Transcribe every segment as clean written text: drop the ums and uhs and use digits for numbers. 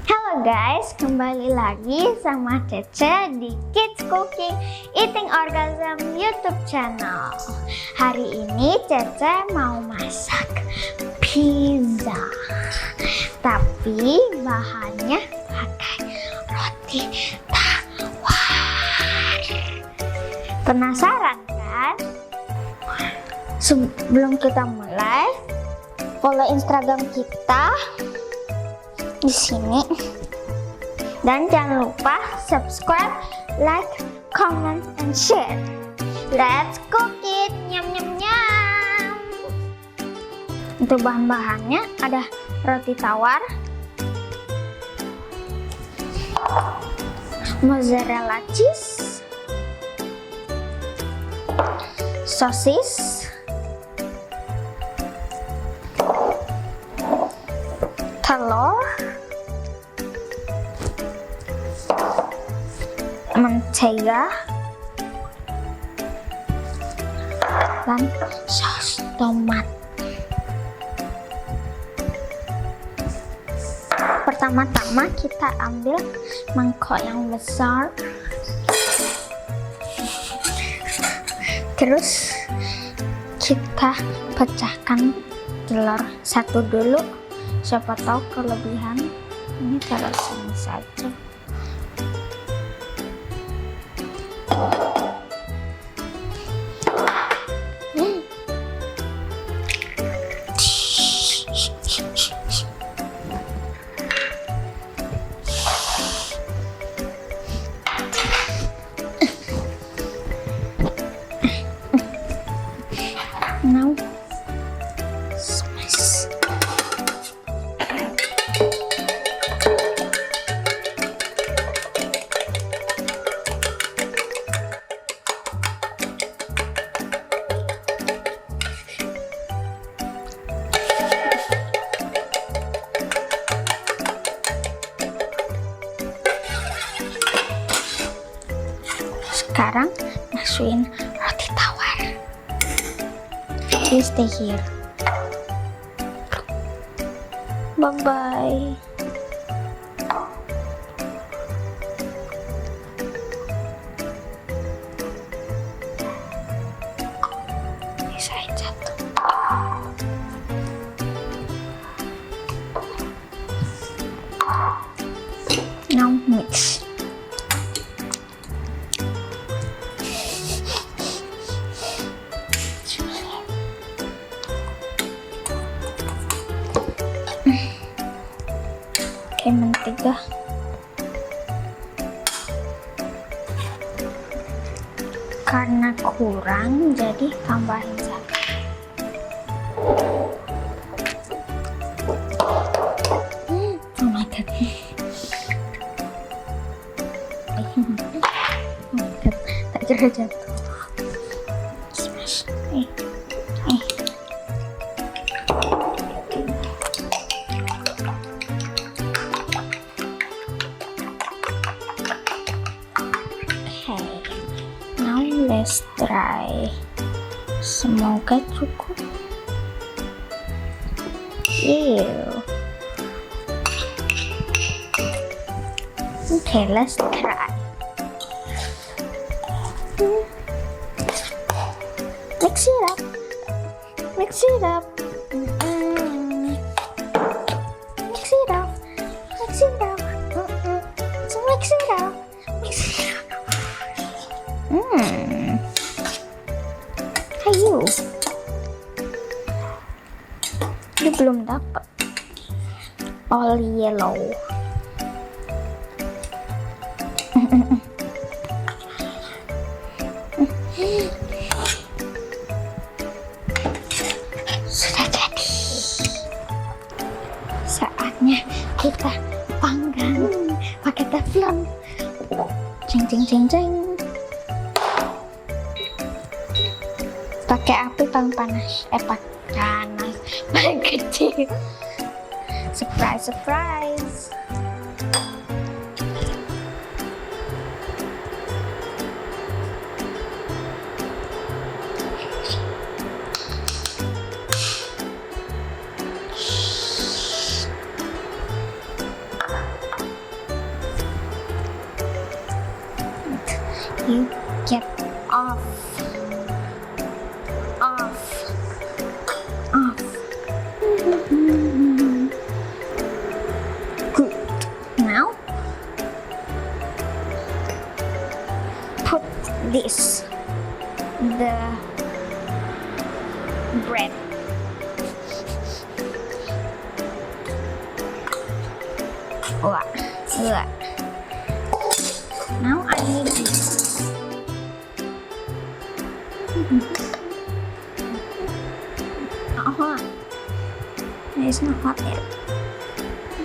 Halo guys, kembali lagi sama Cece di Kids Cooking Eating Orgasm YouTube channel. Hari ini Cece mau masak pizza, tapi bahannya pakai roti tawar. Penasaran kan? Sebelum kita mulai, follow Instagram kita di sini, dan jangan lupa subscribe, like, comment, and share. Let's cook it, nyam nyam nyam. Untuk bahan-bahannya ada roti tawar, mozzarella cheese, sosis, telur, mentega, dan saus tomat. Pertama-tama kita ambil mangkok yang besar, terus kita pecahkan telur satu dulu, siapa tahu kelebihan. Ini taruh sini saja. Now smash. Sekarang masukin roti tawar. You stay here. Bye-bye. Saya jatuh. Now mix. Mentega, karena kurang jadi tambahin satu. Oh my god, tak kira jatuh. Smash. Now let's try. Semoga cukup. Okay, let's try. Mix it up. Mix it up. Mix it up. Mix it up. So mix it up. Mix it up. Ayo. Ini belum dapat. All yellow. Sudah jadi. Saatnya kita panggang pakai teflon. Ceng ceng ceng ceng. Pakai api paling panas, panas, paling kecil. Surprise, surprise. You get off. Good. Now put this, the bread. Look. Now I need this. Not hot. It's not hot yet.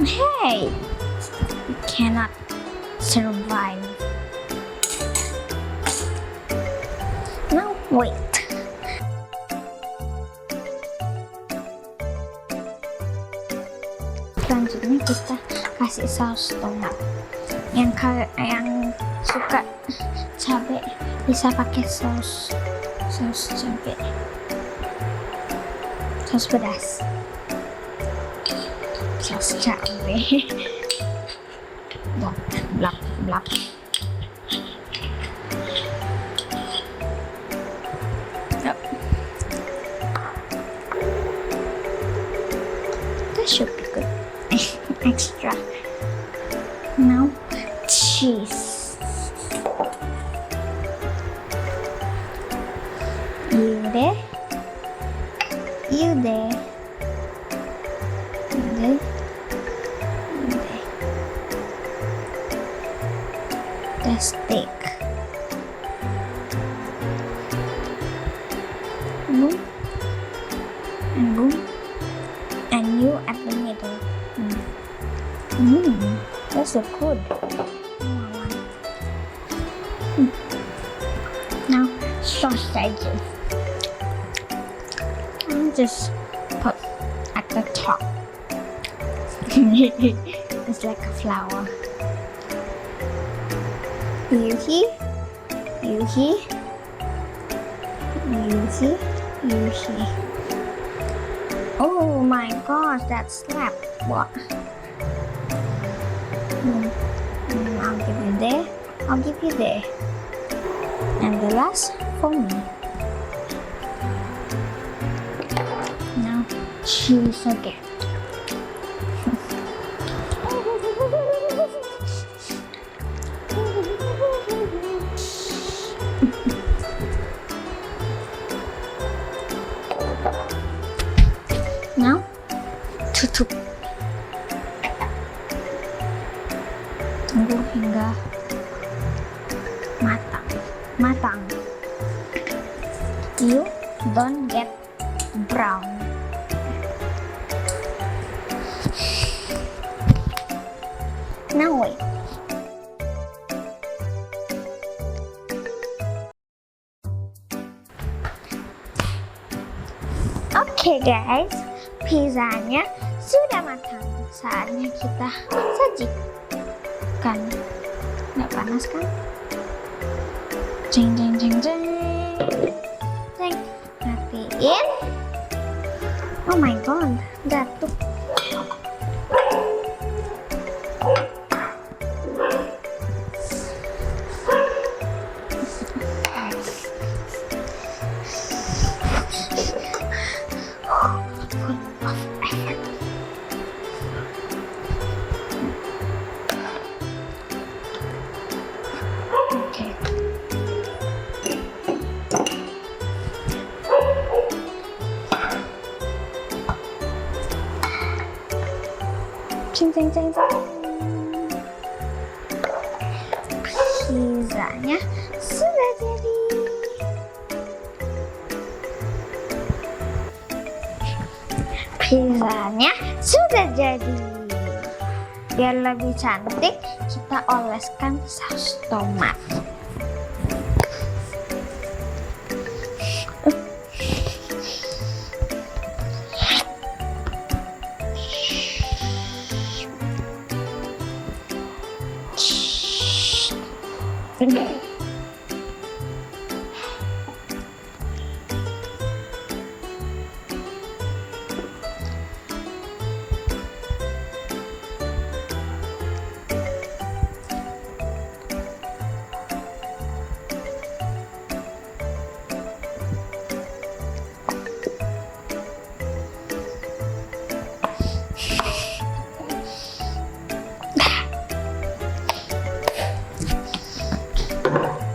Hey! You cannot survive. Now wait. Selanjutnya kita kasih saus tomat. Yang suka cabai bisa pakai saus cabai, saus pedas, saus cabai. Blak. That should be good. Extra. Now cheese. You there. The steak. Boom. And you at the middle. That's so good. Now sausages. I'll just put at the top. It's like a flower. You see? Oh my gosh, that slap. What? I'll give you there. And the last for me. Now cheese again. Now tutup. Tunggu hingga matang. You don't get brown. Now wait. Oke guys, pizzanya sudah matang. Saatnya kita sajikan. Nggak panas kan? Jeng. Matiin. Oh my god, jatuh. Ceng. Pizzanya sudah jadi. Biar lebih cantik, kita oleskan saus tomat. Tada!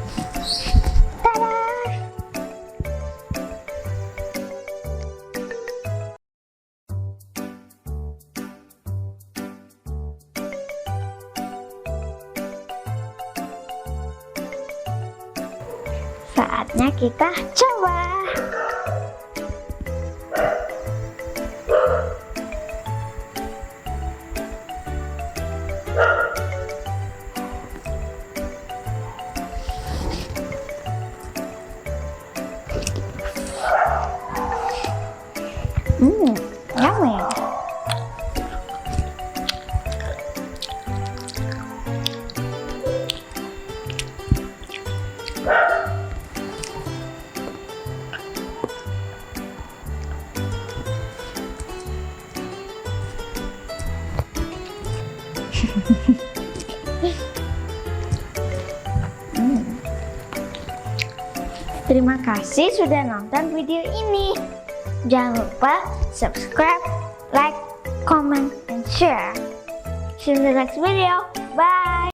Saatnya kita coba. Yummy. Terima kasih sudah nonton video ini. Jangan lupa subscribe, like, comment, and share. See you in the next video. Bye!